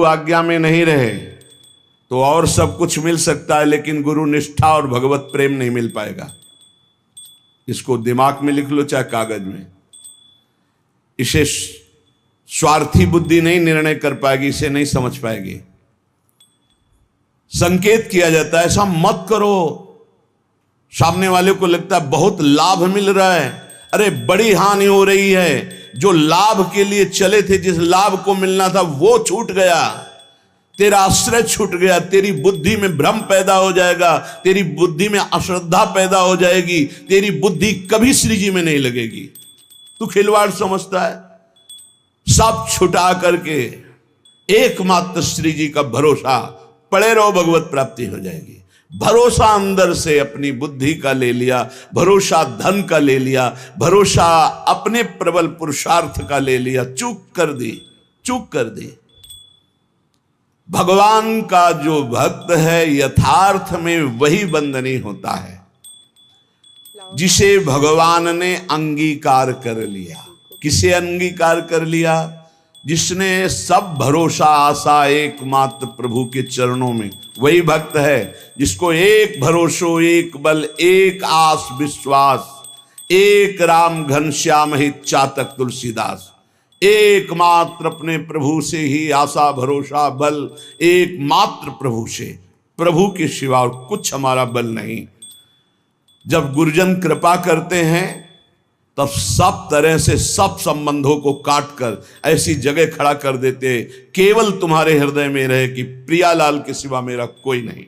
आज्ञा में नहीं रहे तो और सब कुछ मिल सकता है, लेकिन गुरु निष्ठा और भगवत प्रेम नहीं मिल पाएगा। इसको दिमाग में लिख लो चाहे कागज में। इसे स्वार्थी बुद्धि नहीं निर्णय कर पाएगी, इसे नहीं समझ पाएगी। संकेत किया जाता है ऐसा मत करो, सामने वाले को लगता है बहुत लाभ मिल रहा है, अरे बड़ी हानि हो रही है। जो लाभ के लिए चले थे, जिस लाभ को मिलना था वो छूट गया, तेरा आश्रय छूट गया, तेरी बुद्धि में भ्रम पैदा हो जाएगा, तेरी बुद्धि में अश्रद्धा पैदा हो जाएगी, तेरी बुद्धि कभी श्री जी में नहीं लगेगी। तू खिलवाड़ समझता है। सब छुटा करके एकमात्र श्री जी का भरोसा पड़े रहो, भगवत प्राप्ति हो जाएगी। भरोसा अंदर से अपनी बुद्धि का ले लिया, भरोसा धन का ले लिया, भरोसा अपने प्रबल पुरुषार्थ का ले लिया, चूक कर दी। भगवान का जो भक्त है यथार्थ में वही बंधनी होता है जिसे भगवान ने अंगीकार कर लिया। किसे अंगीकार कर लिया? जिसने सब भरोसा आशा एकमात्र प्रभु के चरणों में, वही भक्त है जिसको एक भरोसो एक बल एक आस विश्वास, एक राम घनश्याम हित चातक तुलसीदास। एकमात्र अपने प्रभु से ही आशा भरोसा बल, एकमात्र प्रभु से, प्रभु के सिवा और कुछ हमारा बल नहीं। जब गुरुजन कृपा करते हैं तब सब तरह से सब संबंधों को काट कर ऐसी जगह खड़ा कर देते, केवल तुम्हारे हृदय में रहे कि प्रियालाल के सिवा मेरा कोई नहीं।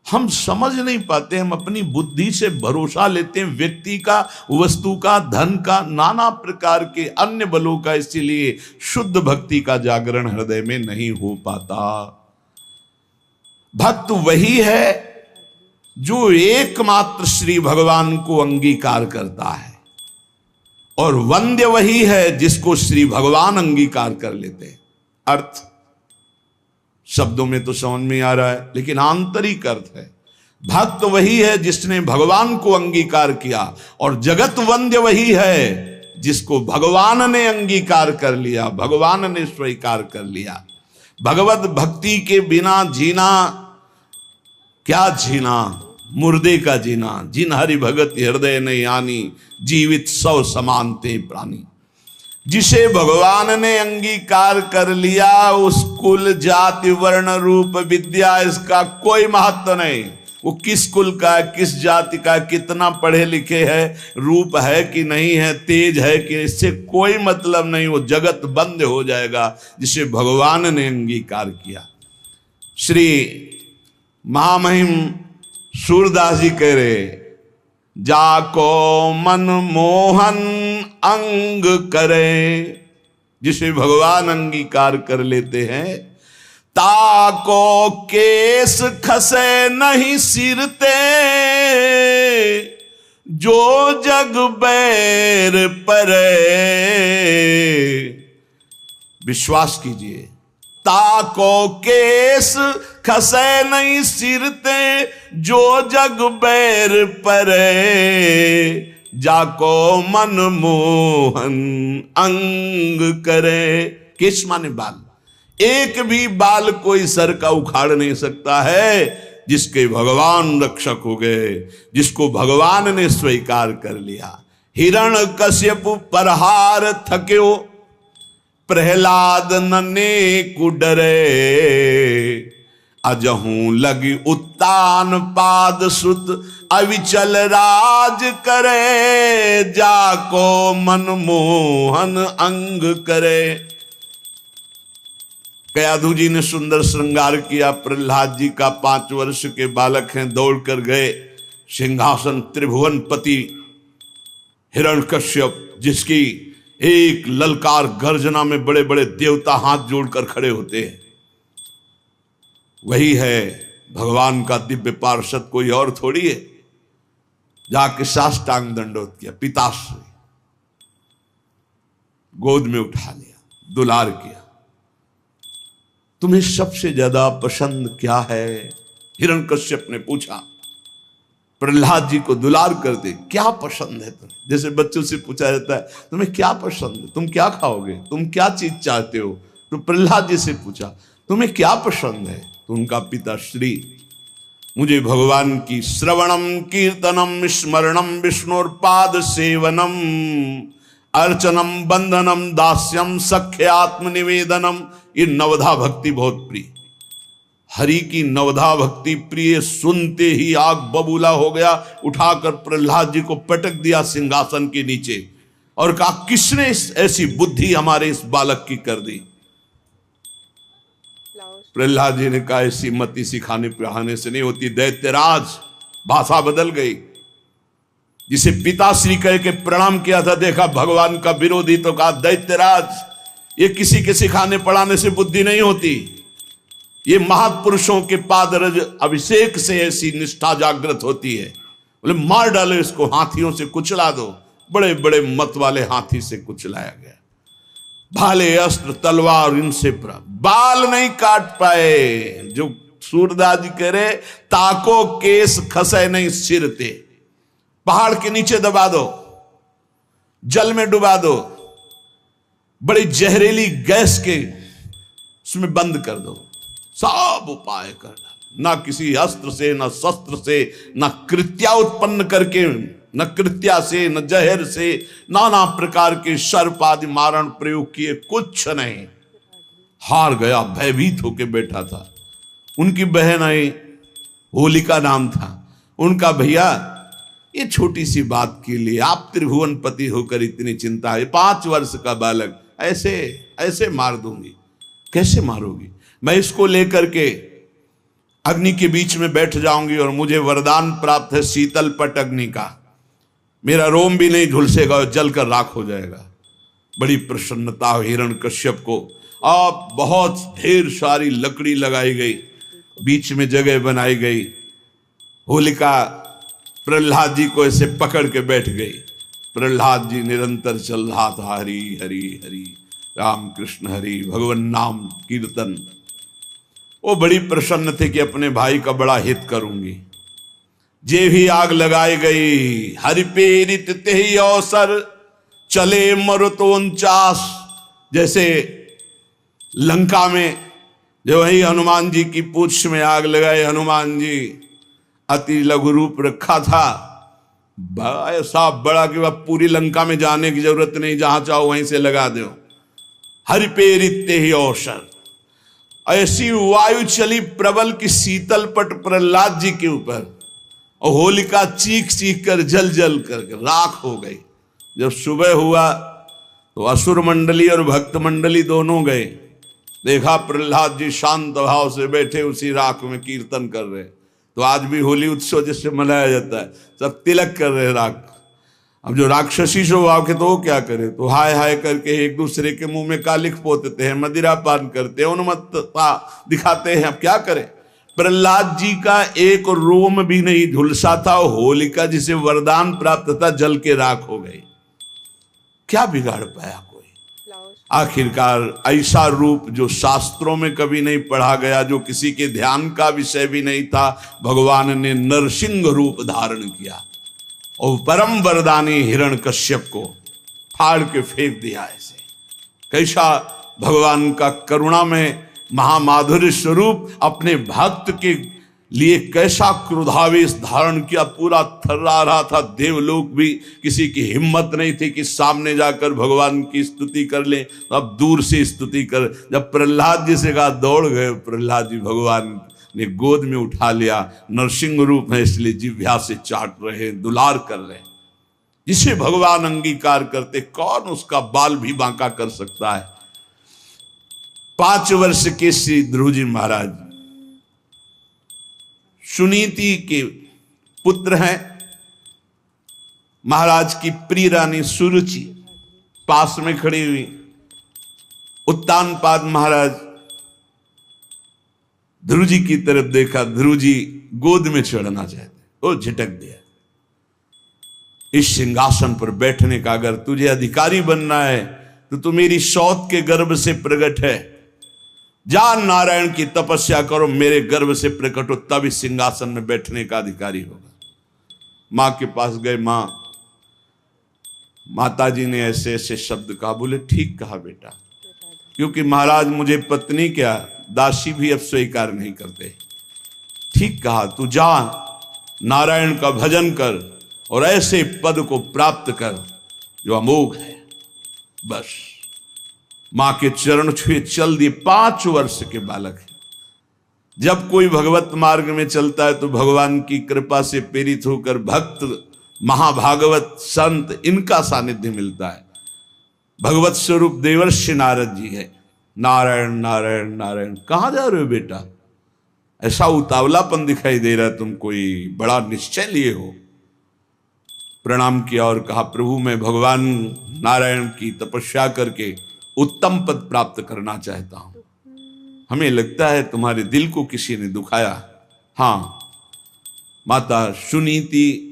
हम समझ नहीं पाते, हम अपनी बुद्धि से भरोसा लेते हैं व्यक्ति का, वस्तु का, धन का, नाना प्रकार के अन्य बलों का, इसीलिए शुद्ध भक्ति का जागरण हृदय में नहीं हो पाता। भक्त वही है जो एकमात्र श्री भगवान को अंगीकार करता है, और वंद्य वही है जिसको श्री भगवान अंगीकार कर लेते हैं। अर्थ शब्दों में तो समझ में आ रहा है, लेकिन आंतरिक अर्थ है भक्त वही है जिसने भगवान को अंगीकार किया, और जगत वंद्य वही है जिसको भगवान ने अंगीकार कर लिया, भगवान ने स्वीकार कर लिया। भगवत भक्ति के बिना जीना क्या जीना, मुर्दे का जीना। जिन हरि भगत हृदय नहीं आनी, जीवित सौ समानते प्राणी। जिसे भगवान ने अंगीकार कर लिया, उस कुल जाति वर्ण रूप विद्या इसका कोई महत्व नहीं। वो किस कुल का है, किस जाति का है, कितना पढ़े लिखे है, रूप है कि नहीं है, तेज है कि, इससे कोई मतलब नहीं। वो जगत बंद हो जाएगा जिसे भगवान ने अंगीकार किया। श्री महामहिम सूरदास जी कह रहे, जाको मन मोहन अंग करे। जिसे भगवान अंगीकार कर लेते हैं, ताको केस खसे नहीं सिरते, जो जग बैर परे। विश्वास कीजिए, ताको केस खसे नहीं सिरते, जो जग बैर परे। जाको मन मोहन अंग करे। केस माने बाल, एक भी बाल कोई सर का उखाड़ नहीं सकता है जिसके भगवान रक्षक हो गए, जिसको भगवान ने स्वीकार कर लिया। हिरण कश्यप परहार थक्यो, प्रहलाद नने कुडरे। अजहूं लगी उत्तान पाद सुत, अविचल राज करे। जाको मन मोहन अंग करे। कयाधु जी ने सुंदर श्रृंगार किया। प्रहलाद जी का 5 वर्ष के बालक हैं, दौड़ कर गए सिंहासन त्रिभुवन पति हिरण्यकश्यप, जिसकी एक ललकार गर्जना में बड़े बड़े देवता हाथ जोड़कर खड़े होते हैं। वही है भगवान का दिव्य पार्षद, कोई और थोड़ी है। जाके साष्टांग दंडोत किया, पिताश्री गोद में उठा लिया, दुलार किया। तुम्हें सबसे ज्यादा पसंद क्या है? हिरण्यकश्यप ने पूछा। प्रहलाद जी को दुलार कर दे, क्या पसंद है तुम्हें? जैसे बच्चों से पूछा जाता है तुम्हें क्या पसंद है, तुम क्या खाओगे, तुम क्या चीज चाहते हो? तो प्रहलाद जी से पूछा तुम्हें क्या पसंद है? तो उनका पिता श्री मुझे भगवान की श्रवणम कीर्तनम स्मरणम विष्णुर्पाद सेवनम अर्चनम बंधनम दास्यम सख्य आत्मनिवेदनम, ये नवधा भक्ति बहुत प्रिय। हरि की नवधा भक्ति प्रिय सुनते ही आग बबूला हो गया। उठाकर प्रहलाद जी को पटक दिया सिंहासन के नीचे और कहा किसने ऐसी बुद्धि हमारे इस बालक की कर दी? प्रहलाद जी ने कहा ऐसी मति सिखाने पढ़ाने से नहीं होती दैत्यराज। भाषा बदल गई। जिसे पिताश्री कह के प्रणाम किया था, देखा भगवान का विरोधी तो कहा दैत्यराज, ये किसी के सिखाने पढ़ाने से बुद्धि नहीं होती, ये महापुरुषों के पादरज अभिषेक से ऐसी निष्ठा जागृत होती है। बोले मार डालो इसको, हाथियों से कुचला दो। बड़े बड़े मत वाले हाथी से कुचलाया गया। भाले अस्त्र तलवार इनसे बाल नहीं काट पाए। जो सूरदास जी कह रहे ताको केस खसे नहीं सिर ते, पहाड़ के नीचे दबा दो, जल में डुबा दो, बड़ी जहरीली गैस के उसमें बंद कर दो, सब उपाय कर डाल। ना किसी अस्त्र से, न शस्त्र से, न कृत्या उत्पन्न करके, न कृत्या से, न जहर से, नाना प्रकार के सर्प आदि मारण प्रयोग किए, कुछ नहीं। हार गया, भयभीत होके बैठा था। उनकी बहन आई, होलिका नाम था उनका। भैया ये छोटी सी बात के लिए आप त्रिभुवन पति होकर इतनी चिंता है? 5 वर्ष का बालक ऐसे ऐसे मार दूंगी। कैसे मारोगी? मैं इसको लेकर के अग्नि के बीच में बैठ जाऊंगी और मुझे वरदान प्राप्त है शीतल पट अग्नि का, मेरा रोम भी नहीं झुलसेगा और जलकर राख हो जाएगा। बड़ी प्रसन्नता हिरण्यकश्यप को। अब बहुत ढेर सारी लकड़ी लगाई गई, बीच में जगह बनाई गई। होलिका प्रहलाद जी को ऐसे पकड़ के बैठ गई। प्रहलाद जी निरंतर चल रहा था हरि हरि हरि राम कृष्ण हरि, भगवान नाम कीर्तन। वो बड़ी प्रसन्न थे कि अपने भाई का बड़ा हित करूंगी। जे भी आग लगाई गई, हरि प्रेरित ते ही अवसर चले मरुतो 49। जैसे लंका में जो वही हनुमान जी की पूंछ में आग लगाए, हनुमान जी अति लघु रूप रखा था, ऐसा बड़ा कि वह पूरी लंका में जाने की जरूरत नहीं, जहां चाहो वहीं से लगा दो। हरि प्रेरित ते ही अवसर, ऐसी वायु चली प्रबल की शीतल पट प्रहलाद जी के ऊपर, और होलिका चीख चीख कर जल जल कर राख हो गई। जब सुबह हुआ तो असुर मंडली और भक्त मंडली दोनों गए। देखा प्रहलाद जी शांत भाव से बैठे उसी राख में कीर्तन कर रहे। तो आज भी होली उत्सव जिससे मनाया जाता है, सब तिलक कर रहे राख। अब जो राक्षसी स्वभाव के तो वो क्या करे, तो हाय हाय करके एक दूसरे के मुंह में कालिख पोतते हैं, मदिरा पान करते हैं, उन्मत्तता दिखाते हैं। अब क्या करें? प्रहलाद जी का एक रोम भी नहीं झुलसा था। होलिका जिसे वरदान प्राप्त था जल के राख हो गई। क्या बिगाड़ पाया कोई? आखिरकार ऐसा रूप जो शास्त्रों में कभी नहीं पढ़ा गया, जो किसी के ध्यान का विषय भी नहीं था, भगवान ने नरसिंह रूप धारण किया और परम वरदानी हिरण्यकश्यप को फाड़ के फेंक दिया। ऐसे कैसा भगवान का करुणा में महामाधुर्य स्वरूप अपने भक्त के लिए कैसा क्रोधावेश धारण किया, पूरा थर्रा रहा था। देवलोक भी किसी की हिम्मत नहीं थी कि सामने जाकर भगवान की स्तुति कर ले, तो अब दूर से स्तुति कर। जब प्रहलाद जी से कहा दौड़ गए प्रहलाद जी, भगवान ने गोद में उठा लिया। नरसिंह रूप है इसलिए जिह्वा से चाट रहे, दुलार कर रहे। जिसे भगवान अंगीकार करते कौन उसका बाल भी बांका कर सकता है। 5 वर्ष के श्री ध्रुव जी महाराज सुनीति के पुत्र हैं। महाराज की प्रिय रानी सुरुचि पास में खड़ी हुई। उत्तानपाद महाराज ध्रुव जी की तरफ देखा, ध्रुव जी गोद में चढ़ना चाहते, वो झिटक दिया। इस सिंहासन पर बैठने का अगर तुझे अधिकारी बनना है तो तू मेरी सौत के गर्भ से प्रकट है। जा नारायण की तपस्या करो, मेरे गर्भ से प्रकट हो, तब इस सिंहासन में बैठने का अधिकारी होगा। मां के पास गए। माता जी ने ऐसे ऐसे शब्द कहा। बोले ठीक कहा बेटा, क्योंकि महाराज मुझे पत्नी क्या दासी भी अब स्वीकार नहीं करते। ठीक कहा, तू जा नारायण का भजन कर और ऐसे पद को प्राप्त कर जो अमोघ है। बस मां के चरण छुए चल दिए। 5 वर्ष के बालक है। जब कोई भगवत मार्ग में चलता है तो भगवान की कृपा से प्रेरित होकर भक्त, महाभागवत, संत, इनका सानिध्य मिलता है। भगवत स्वरूप देवर्षि नारद जी है। नारायण नारायण नारायण, कहां जा रहे हो बेटा? ऐसा उतावलापन दिखाई दे रहा है, तुम कोई बड़ा निश्चय लिए हो। प्रणाम किया और कहा, प्रभु मैं भगवान नारायण की तपस्या करके उत्तम पद प्राप्त करना चाहता हूं। हमें लगता है तुम्हारे दिल को किसी ने दुखाया। हाँ, माता सुनीति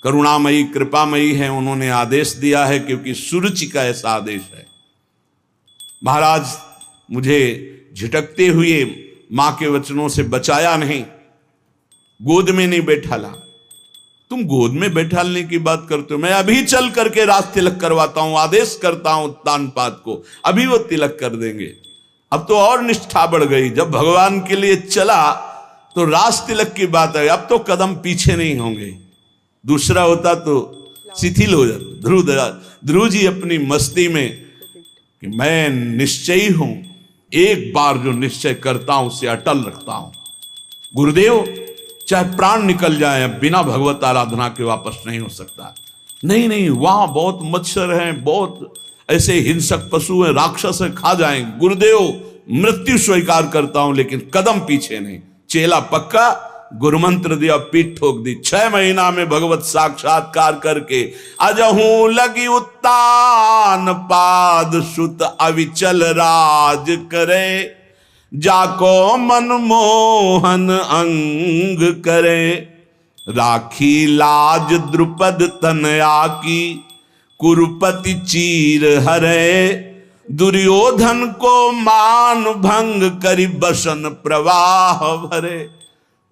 करुणामयी कृपामयी है, उन्होंने आदेश दिया है, क्योंकि सुरुचि का ऐसा आदेश है। महाराज मुझे झिटकते हुए मां के वचनों से बचाया नहीं, गोद में नहीं बैठाला। तुम गोद में बैठालने की बात करते हो? मैं अभी चल करके राज तिलक करवाता हूं, आदेश करता हूं तानपात को, अभी वो तिलक कर देंगे। अब तो और निष्ठा बढ़ गई। जब भगवान के लिए चला तो राज तिलक की बात है, अब तो कदम पीछे नहीं होंगे। दूसरा होता तो शिथिल हो जाता। ध्रुव जी अपनी मस्ती में कि मैं निश्चयी हूं, एक बार जो निश्चय करता हूं उसे अटल रखता हूं। गुरुदेव चाहे प्राण निकल जाए, बिना भगवत आराधना के वापस नहीं हो सकता। नहीं नहीं, वहां बहुत मच्छर हैं, बहुत ऐसे हिंसक पशु हैं, राक्षस हैं, खा जाएंगे। गुरुदेव मृत्यु स्वीकार करता हूं, लेकिन कदम पीछे नहीं। चेला पक्का, गुरुमंत्र दिया, पीठ ठोक दी। 6 महीना में भगवत साक्षात्कार करके अजहू लगी उत्तान पाद सुत अविचल राज करे, जाको मनमोहन अंग करे, राखी लाज द्रुपद तनया की, कुरुपति चीर हरे, दुर्योधन को मान भंग करी बसन प्रवाह भरे।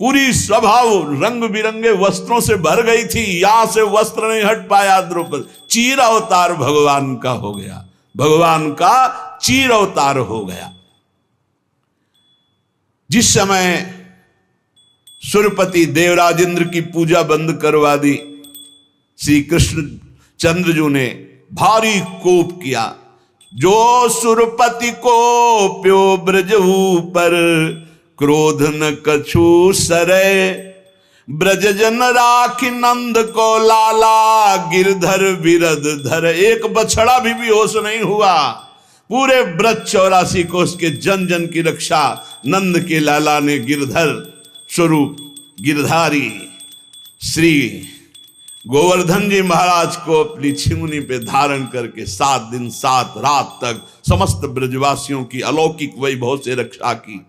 पूरी सभा रंग बिरंगे वस्त्रों से भर गई थी, यहां से वस्त्र नहीं हट पाया द्रुपद। चीर अवतार भगवान का हो गया, भगवान का चीर अवतार हो गया। जिस समय सुरपति देवराजेंद्र की पूजा बंद करवा दी, श्री कृष्ण चंद्रजू ने भारी कोप किया। जो सुरपति को प्यो ब्रज ऊपर, क्रोध न कछु सरे, ब्रज जन राखी नंद को लाला, गिरधर विरद धर। एक बछड़ा भी बेहोश नहीं हुआ। पूरे ब्रज 84 कोस के जन जन की रक्षा नंद के लाला ने गिरधर स्वरूप गिरधारी श्री गोवर्धन जी महाराज को अपनी छिमुनी पे धारण करके 7 दिन 7 रात तक समस्त ब्रजवासियों की अलौकिक वैभव से रक्षा की।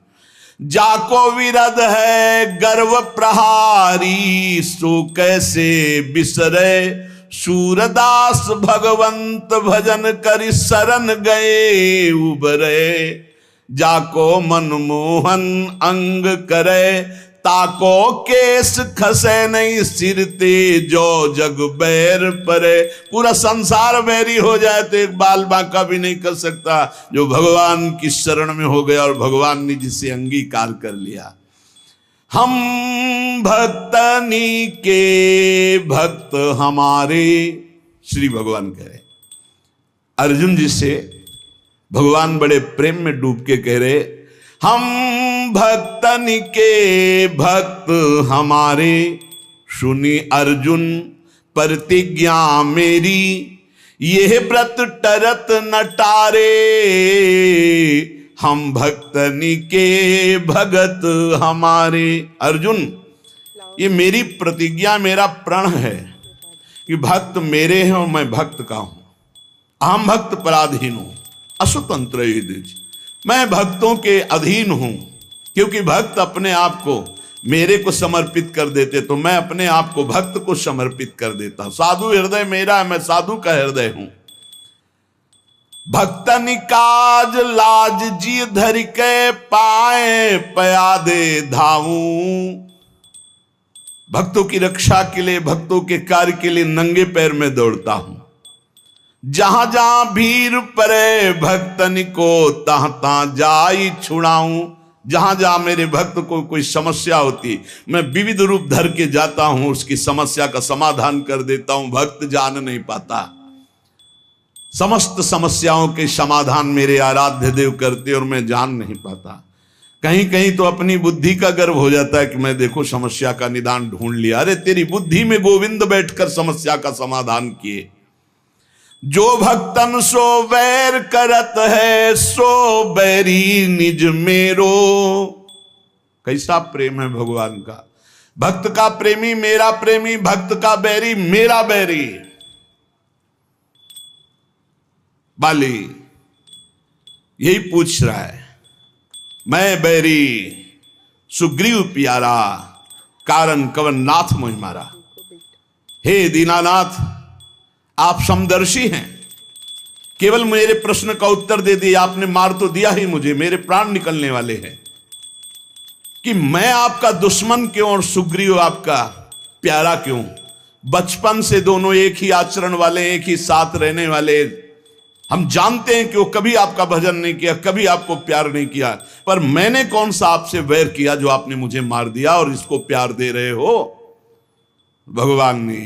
जाको विरद है गर्व प्रहारी, सो कैसे बिसरे, सूरदास भगवंत भजन करि शरण गए उबरे, जाको मनमोहन अंग करे, ताको केस खसे नहीं सिर ते, जो जग बैर परे। पूरा संसार बैरी हो जाए तो एक बाल बांका भी नहीं कर सकता जो भगवान की शरण में हो गया और भगवान ने जिसे अंगीकार कर लिया। हम भक्तनी के भक्त हमारे, श्री भगवान कह रहे। अर्जुन जी से भगवान बड़े प्रेम में डूब के कह रहे, हम भक्तनी के भक्त हमारे, सुनी अर्जुन प्रतिज्ञा मेरी, यह व्रत टरत न टारे, हम भक्तनी के भगत हमारे। अर्जुन, ये मेरी प्रतिज्ञा, मेरा प्रण है कि भक्त मेरे हैं और मैं भक्त का हूं। अहम भक्त पराधीन हूं, असुतंत्र यदि, मैं भक्तों के अधीन हूं। क्योंकि भक्त अपने आप को मेरे को समर्पित कर देते, तो मैं अपने आप को भक्त को समर्पित कर देता हूं। साधु हृदय मेरा है, मैं साधु का हृदय हूं। भक्तनि काज लाज जी धरि के, पाए पयादे धाऊं। भक्तों की रक्षा के लिए, भक्तों के कार्य के लिए नंगे पैर में दौड़ता हूं। जहां जहां भीड़ परे भक्तन को तहां तहां जाई छुड़ाऊं। जहां जहां मेरे भक्त को कोई समस्या होती, मैं विविध रूप धर के जाता हूं, उसकी समस्या का समाधान कर देता हूं। भक्त जान नहीं पाता, समस्त समस्याओं के समाधान मेरे आराध्य देव करते और मैं जान नहीं पाता। कहीं कहीं तो अपनी बुद्धि का गर्व हो जाता है कि मैं देखो समस्या का निदान ढूंढ लिया। अरे तेरी बुद्धि में गोविंद बैठकर समस्या का समाधान किए। जो भक्तन सो बैर करत है, सो बैरी निज मेरो। कैसा प्रेम है भगवान का। भक्त का प्रेमी मेरा प्रेमी, भक्त का बैरी मेरा बैरी। बाली यही पूछ रहा है, मैं बैरी सुग्रीव प्यारा, कारण कवन नाथ मोहि मारा। हे दीनानाथ, आप समदर्शी हैं, केवल मेरे प्रश्न का उत्तर दे दिया आपने। मार तो दिया ही मुझे, मेरे प्राण निकलने वाले हैं कि मैं आपका दुश्मन क्यों और सुग्रीव आपका प्यारा क्यों। बचपन से दोनों एक ही आचरण वाले, एक ही साथ रहने वाले। हम जानते हैं कि वो कभी आपका भजन नहीं किया, कभी आपको प्यार नहीं किया, पर मैंने कौन सा आपसे वैर किया जो आपने मुझे मार दिया और इसको प्यार दे रहे हो। भगवान ने,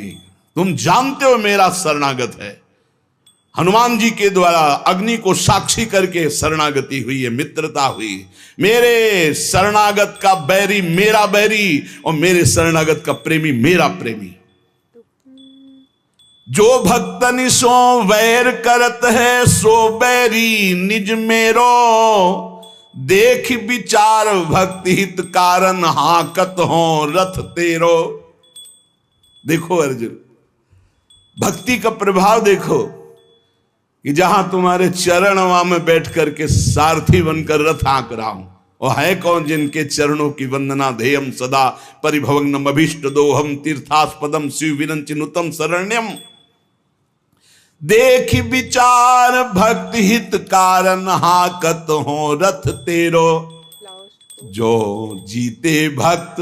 तुम जानते हो मेरा शरणागत है। हनुमान जी के द्वारा अग्नि को साक्षी करके शरणागति हुई है, मित्रता हुई। मेरे शरणागत का बैरी मेरा बैरी और मेरे शरणागत का प्रेमी मेरा प्रेमी। जो भक्तनि सो वैर करत है, सो बैरी निज मेरो। देख विचार भक्ति हित कारण, हाकत हो रथ तेरो। देखो अर्जुन, भक्ति का प्रभाव देखो कि जहां तुम्हारे चरण वहां में बैठ करके सारथी बनकर रथ हाँक रहा हूं। और है कौन जिनके चरणों की वंदना ध्येयम सदा, परिभवग्नम अभीष्ट दोहम, तीर्थास्पदम शिव विरंचिनुतम शरण्यम। देख विचार भक्ति हित कारण, हाकत हो रथ तेरो। जो जीते भक्त,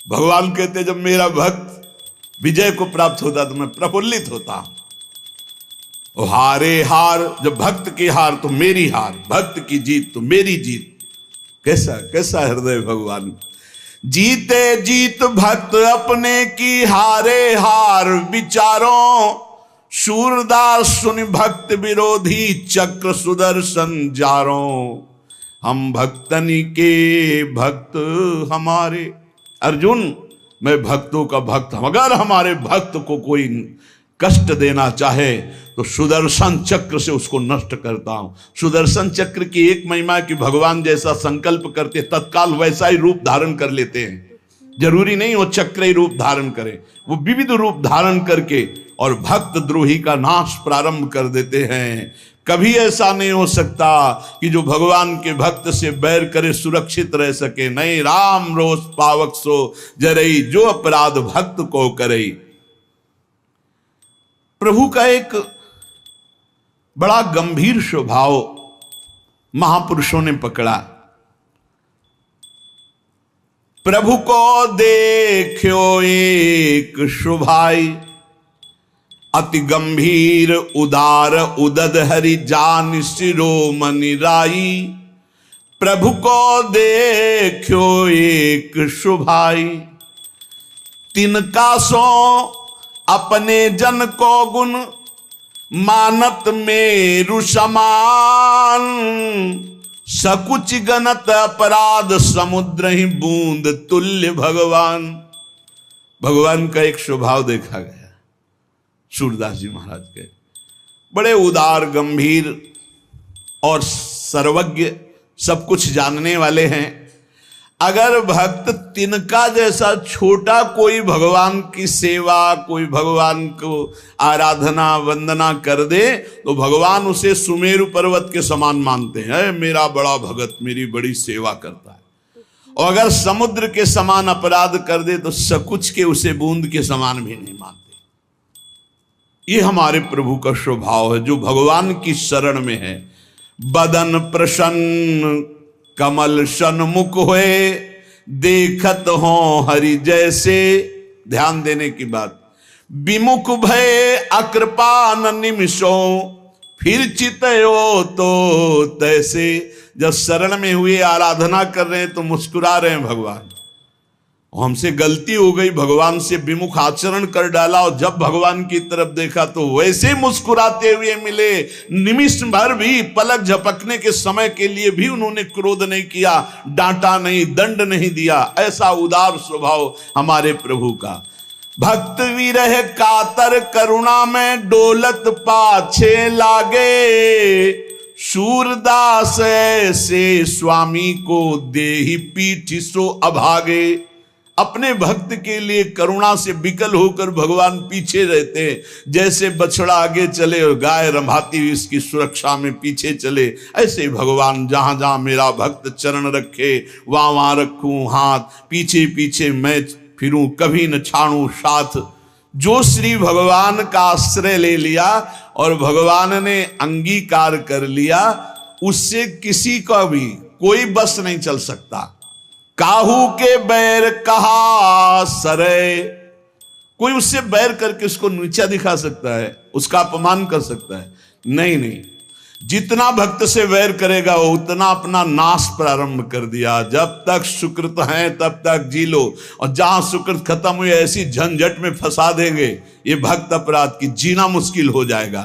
भगवान कहते जब मेरा भक्त विजय को प्राप्त होता तो मैं प्रफुल्लित होता। और हारे हार, जब भक्त की हार तो मेरी हार, भक्त की जीत तो मेरी जीत। कैसा कैसा हृदय भगवान। जीते जीत भक्त अपने की, हारे हार विचारों। सूरदास सुन भक्त विरोधी, चक्र सुदर्शन जारों। हम भक्तनी के भक्त हमारे। अर्जुन, मैं भक्तों का भक्त हूं। अगर हमारे भक्त को कोई कष्ट देना चाहे तो सुदर्शन चक्र से उसको नष्ट करता हूं। सुदर्शन चक्र की एक महिमा कि भगवान जैसा संकल्प करते तत्काल वैसा ही रूप धारण कर लेते हैं। जरूरी नहीं वो चक्र ही रूप धारण करे, वो विविध रूप धारण करके और भक्त द्रोही का नाश प्रारंभ कर देते हैं। कभी ऐसा नहीं हो सकता कि जो भगवान के भक्त से बैर करे सुरक्षित रह सके। नहीं, राम रोष पावक सो जरई, जो अपराध भक्त को करई। प्रभु का एक बड़ा गंभीर स्वभाव महापुरुषों ने पकड़ा। प्रभु को देखो एक शुभाई, अति गंभीर उदार उदद हरि जान शिरोमणि राई। प्रभु को देखो एक शुभाई, तिनका सो अपने जन को गुण, मानत मेरु समान। सकुच गणत अपराध समुद्र ही बूंद तुल्य भगवान। भगवान का एक स्वभाव देखा गया सूरदास जी महाराज के। बड़े उदार गंभीर और सर्वज्ञ, सब कुछ जानने वाले हैं। अगर भक्त तिनका जैसा छोटा कोई भगवान की सेवा, कोई भगवान को आराधना वंदना कर दे तो भगवान उसे सुमेरु पर्वत के समान मानते हैं। मेरा बड़ा भगत मेरी बड़ी सेवा करता है। और अगर समुद्र के समान अपराध कर दे तो सकुच के उसे बूंद के समान भी नहीं मानते। ये हमारे प्रभु का स्वभाव है जो भगवान की शरण में है। बदन प्रसन्न कमल सन्मुख हुए, देखत हो हरि जैसे। ध्यान देने की बात, विमुख भय अकृपा न निमिषों, फिर चितयो तो तैसे। जब शरण में हुए आराधना कर रहे हैं तो मुस्कुरा रहे हैं भगवान, हमसे गलती हो गई, भगवान से विमुख आचरण कर डाला, और जब भगवान की तरफ देखा तो वैसे मुस्कुराते हुए मिले। निमिष भर भी, पलक झपकने के समय के लिए भी उन्होंने क्रोध नहीं किया, डांटा नहीं, दंड नहीं दिया। ऐसा उदार स्वभाव हमारे प्रभु का। भक्त विरह कातर करुणा में डोलत पाछे लागे, सूरदास से स्वामी को देहि पीठ सो अभागे। अपने भक्त के लिए करुणा से विकल होकर भगवान पीछे रहते हैं। जैसे बछड़ा आगे चले और गाय रंभाती हुई इसकी सुरक्षा में पीछे चले, ऐसे भगवान जहां जहां मेरा भक्त चरण रखे वहां वहां रखूं हाथ, पीछे पीछे मैं फिरूं, कभी न छाड़ूं साथ। जो श्री भगवान का आश्रय ले लिया और भगवान ने अंगीकार कर लिया, उससे किसी का भी कोई बस नहीं चल सकता। काहू के बैर कहा सरे, कोई उससे बैर करके उसको नीचा दिखा सकता है, उसका अपमान कर सकता है? नहीं नहीं, जितना भक्त से वैर करेगा वो उतना अपना नाश प्रारंभ कर दिया। जब तक सुकृत हैं तब तक जी लो, और जहां सुकृत खत्म हुई ऐसी झंझट में फंसा देंगे ये भक्त अपराध की, जीना मुश्किल हो जाएगा।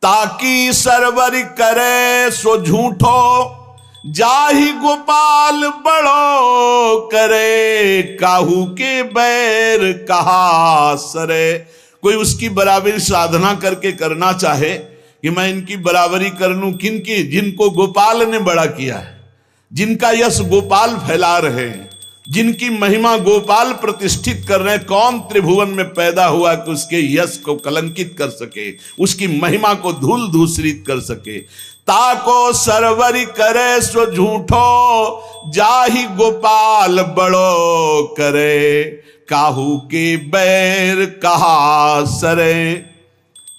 ताकि सरवर करे सो झूठो, जाहि गोपाल बड़ो करे, काहू के बैर कहा सरे। कोई उसकी बराबरी साधना करके करना चाहे कि मैं इनकी बराबरी कर लूं, किनकी? जिनको गोपाल ने बड़ा किया है, जिनका यश गोपाल फैला रहे हैं, जिनकी महिमा गोपाल प्रतिष्ठित कर रहे हैं। कौन त्रिभुवन में पैदा हुआ कि उसके यश को कलंकित कर सके, उसकी महिमा को धूल धूसरित कर सके। ताको सरवरी करे सो झूठो, जाहि गोपाल बड़ो करे, काहू के बैर कहा सरे।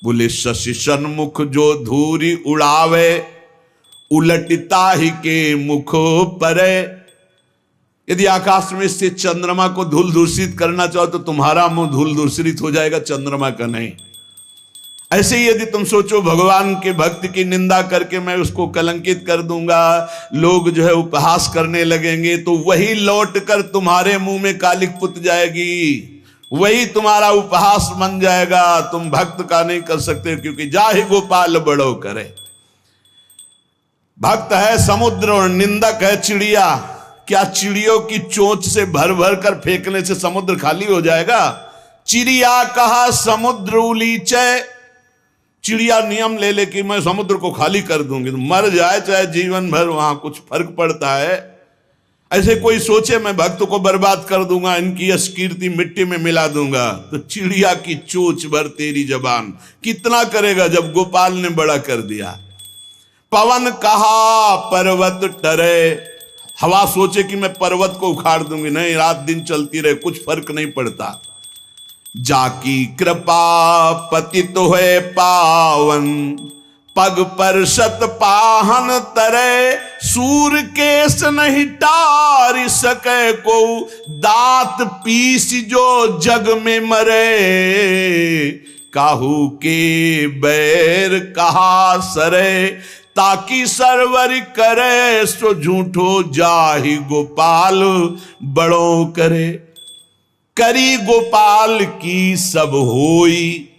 बोले शशि सन्मुख जो धूरी उड़ावे, उलटता ही के मुख परे। यदि आकाश में से चंद्रमा को धूल दूषित करना चाहो तो तुम्हारा मुंह धूल दूषित हो जाएगा, चंद्रमा का नहीं। ऐसे ही यदि तुम सोचो भगवान के भक्त की निंदा करके मैं उसको कलंकित कर दूंगा, लोग जो है उपहास करने लगेंगे, तो वही लौट कर तुम्हारे मुंह में कालिक पुत जाएगी, वही तुम्हारा उपहास बन जाएगा। तुम भक्त का नहीं कर सकते, क्योंकि जाहि गोपाल बड़ो करे। भक्त है समुद्र और निंदक है चिड़िया। क्या चिड़ियों की चोंच से भर भर कर फेंकने से समुद्र खाली हो जाएगा? चिड़िया कहा समुद्र उलीचे, चिड़िया नियम ले ले कि मैं समुद्र को खाली कर दूंगी, तो मर जाए चाहे जीवन भर, वहां कुछ फर्क पड़ता है? ऐसे कोई सोचे मैं भक्त को बर्बाद कर दूंगा, इनकी यश कीर्ति मिट्टी में मिला दूंगा, तो चिड़िया की चोंच भर तेरी जबान कितना करेगा जब गोपाल ने बड़ा कर दिया। पवन कहा पर्वत टरे, हवा सोचे कि मैं पर्वत को उखाड़ दूंगी, नहीं, रात दिन चलती रहे, कुछ फर्क नहीं पड़ता। जाकी कृपा पतित है पावन, पग पर शत पाहन तरे, सूर केस नहीं टार सके को, दांत पीस जो जग में मरे, काहू के बैर कहा सरे। ताकि सरवर करे सो झूठो, जाहि गोपाल बड़ो करे, करी गोपाल की सब होई,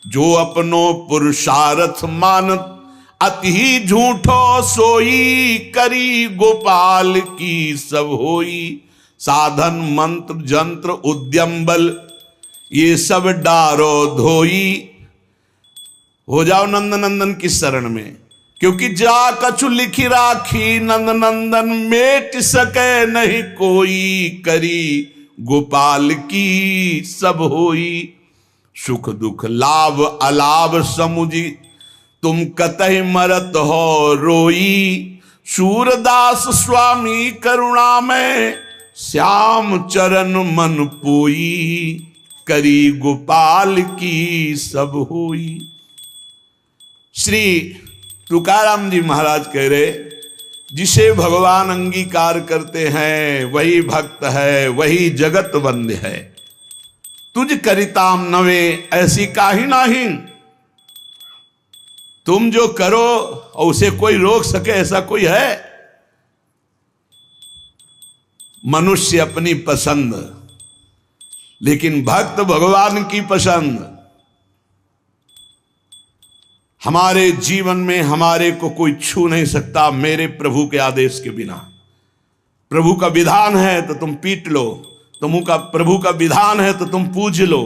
जो अपनो पुरुषार्थ मानत, अति ही झूठो सोई, करी गोपाल की सब होई। साधन मंत्र जंत्र उद्यम बल, ये सब डारो धोई। हो जाओ नंद नंदन की शरण में, क्योंकि जा कछु लिखी राखी, नंद नंदन मेट सके नहीं कोई, करी गोपाल की सब होई। सुख दुख लाभ अलाभ समुझी, तुम कतहि मरत हो रोई, सूरदास स्वामी करुणा में, श्याम चरण मन पोई, करी गोपाल की सब होई। श्री तुकाराम जी महाराज कह रहे, जिसे भगवान अंगीकार करते हैं वही भक्त है, वही जगत वंद्य है। तुझ करिताम नवे ऐसी काहि नाही। तुम जो करो और उसे कोई रोक सके ऐसा कोई है? मनुष्य अपनी पसंद, लेकिन भक्त भगवान की पसंद। हमारे जीवन में हमारे को कोई छू नहीं सकता मेरे प्रभु के आदेश के बिना। प्रभु का विधान है तो तुम पीट लो, प्रभु का विधान है तो तुम पूज लो,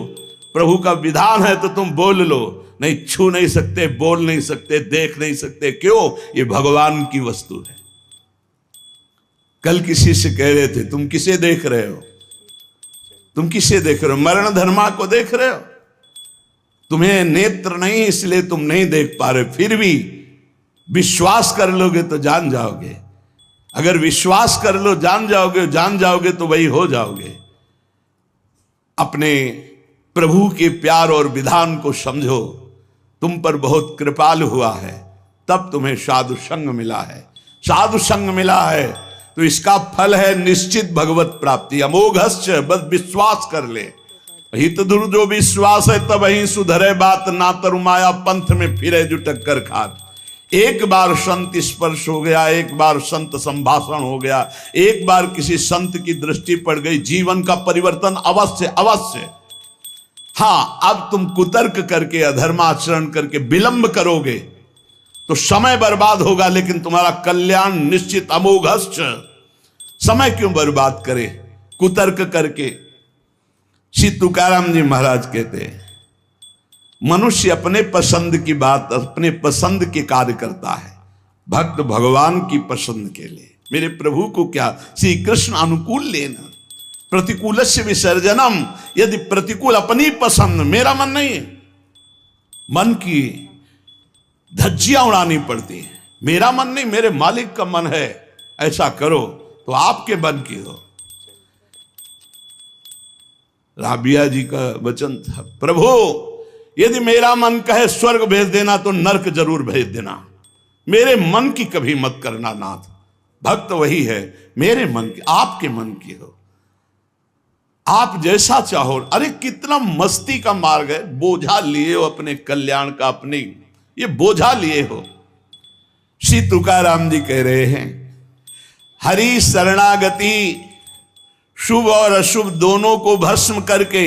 प्रभु का विधान है तो तुम बोल लो। नहीं, छू नहीं सकते, बोल नहीं सकते, देख नहीं सकते। क्यों? ये भगवान की वस्तु है। कल किसी से कह रहे थे, तुम किसे देख रहे हो? तुम किसे देख रहे हो? मरण धर्मा को देख रहे हो? तुम्हें नेत्र नहीं इसलिए तुम नहीं देख पा रहे, फिर भी विश्वास कर लोगे तो जान जाओगे। अगर विश्वास कर लो जान जाओगे तो वही हो जाओगे। अपने प्रभु के प्यार और विधान को समझो। तुम पर बहुत कृपालु हुआ है, तब तुम्हें साधु संग मिला है। साधु संग मिला है तो इसका फल है निश्चित भगवत प्राप्ति। अमोघश्च, बस विश्वास कर ले। हित दुर जो विश्वास है तब ही सुधरे बात, ना तरु माया पंथ में फिरे जो टक्कर खार। एक बार संत स्पर्श हो गया, एक बार संत संभाषण हो गया, एक बार किसी संत की दृष्टि पड़ गई, जीवन का परिवर्तन अवश्य अवश्य। हाँ, अब तुम कुतर्क करके अधर्माचरण करके विलंब करोगे तो समय बर्बाद होगा, लेकिन तुम्हारा कल्याण निश्चित। अमोघश्च, समय क्यों बर्बाद करे कुतर्क करके? श्री तुकाराम जी महाराज कहते हैं, मनुष्य अपने पसंद की बात, अपने पसंद के कार्य करता है, भक्त भगवान की पसंद के लिए। मेरे प्रभु को क्या श्री कृष्ण अनुकूल लेना, प्रतिकूलस्य विसर्जनम। यदि प्रतिकूल अपनी पसंद, मेरा मन नहीं है, मन की धज्जियां उड़ानी पड़ती है। मेरा मन नहीं, मेरे मालिक का मन है, ऐसा करो तो आपके मन की हो। राबिया जी का वचन था, प्रभु यदि मेरा मन कहे स्वर्ग भेज देना तो नरक जरूर भेज देना, मेरे मन की कभी मत करना नाथ। भक्त वही है, मेरे मन की, आपके मन की हो, आप जैसा चाहो। अरे कितना मस्ती का मार्ग है, बोझा लिए हो अपने कल्याण का, अपने ये बोझा लिए हो। श्री तुकाराम जी कह रहे हैं, हरि शरणागति शुभ और अशुभ दोनों को भस्म करके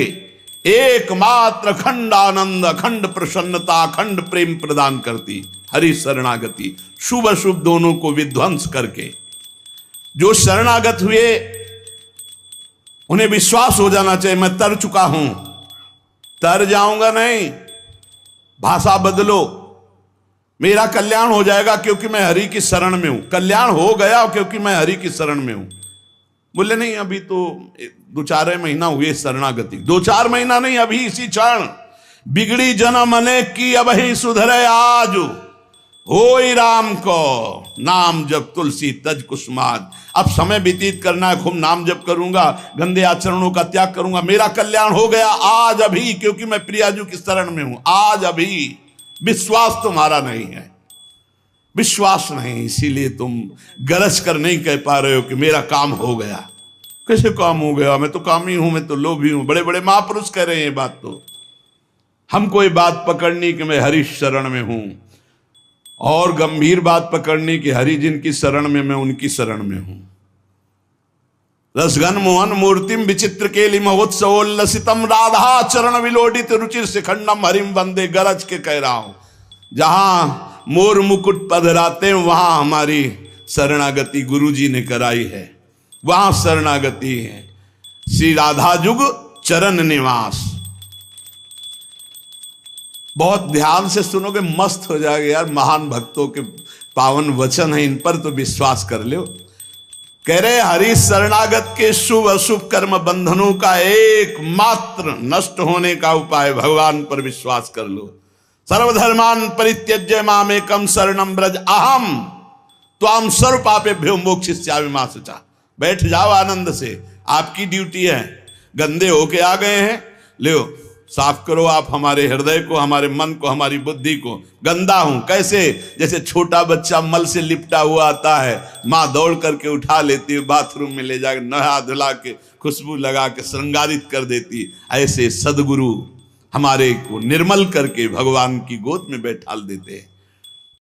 एकमात्र अखंड आनंद, अखंड प्रसन्नता, अखंड प्रेम प्रदान करती हरि शरणागति। शुभ अशुभ दोनों को विध्वंस करके जो शरणागत हुए उन्हें विश्वास हो जाना चाहिए, मैं तर चुका हूं, तर जाऊंगा नहीं, भाषा बदलो, मेरा कल्याण हो जाएगा क्योंकि मैं हरि की शरण में हूं। कल्याण हो गया क्योंकि मैं हरि की शरण में हूं। बोले नहीं, अभी तो 2-4 महीना हुए शरणागति, 2-4 महीना नहीं, अभी इसी क्षण। बिगड़ी जन्म अनेक की अब ही सुधरे आज, होई राम को नाम जब तुलसी तज कुसुमाज। अब समय व्यतीत करना है, खूब नाम जप करूंगा, गंदे आचरणों का त्याग करूंगा, मेरा कल्याण हो गया आज अभी, क्योंकि मैं प्रियाजू की शरण में हूं। आज अभी विश्वास तुम्हारा नहीं है, विश्वास नहीं, इसीलिए तुम गरज कर नहीं कह पा रहे हो कि मेरा काम हो गया। कैसे काम हो गया? मैं तो कामी हूं, मैं तो लोभी हूं। बड़े बड़े महापुरुष कह रहे हैं ये बात। तो हमको ये बात पकड़नी कि मैं हरि शरण में हूं, और गंभीर बात पकड़नी कि हरि जिनकी शरण में मैं उनकी शरण में हूं। रसघन मोहन मूर्तिम विचित्र केलि महोत्सवोल्लसितम राधा चरण विलोडित रुचिर शिखंडम हरिम वंदे। गरज के कह रहा हूं, जहां मोर मुकुट पधराते वहां हमारी शरणागति गुरुजी ने कराई है, वहां शरणागति है। श्री राधा जुग चरण निवास। बहुत ध्यान से सुनोगे, मस्त हो जाएगा यार। महान भक्तों के पावन वचन है, इन पर तो विश्वास कर लो। कह रहे हरि शरणागत के शुभ अशुभ कर्म बंधनों का एकमात्र नष्ट होने का उपाय भगवान पर विश्वास कर लो। सर्वधर्मान परित्यज्य मामेकम शरणम ब्रज अहम त्वाम सर्व पापेभ्यो मोक्षयिष्यामि मा शुचा। बैठ जाओ आनंद से, आपकी ड्यूटी है। गंदे होके आ गए हैं, लो साफ करो आप हमारे हृदय को, हमारे मन को, हमारी बुद्धि को। गंदा हूं कैसे? जैसे छोटा बच्चा मल से लिपटा हुआ आता है, माँ दौड़ करके उठा लेती है, बाथरूम में ले जाकर नहा धुला के खुशबू लगा के श्रृंगारित कर देती, ऐसे सदगुरु हमारे को निर्मल करके भगवान की गोद में बैठाल देते हैं।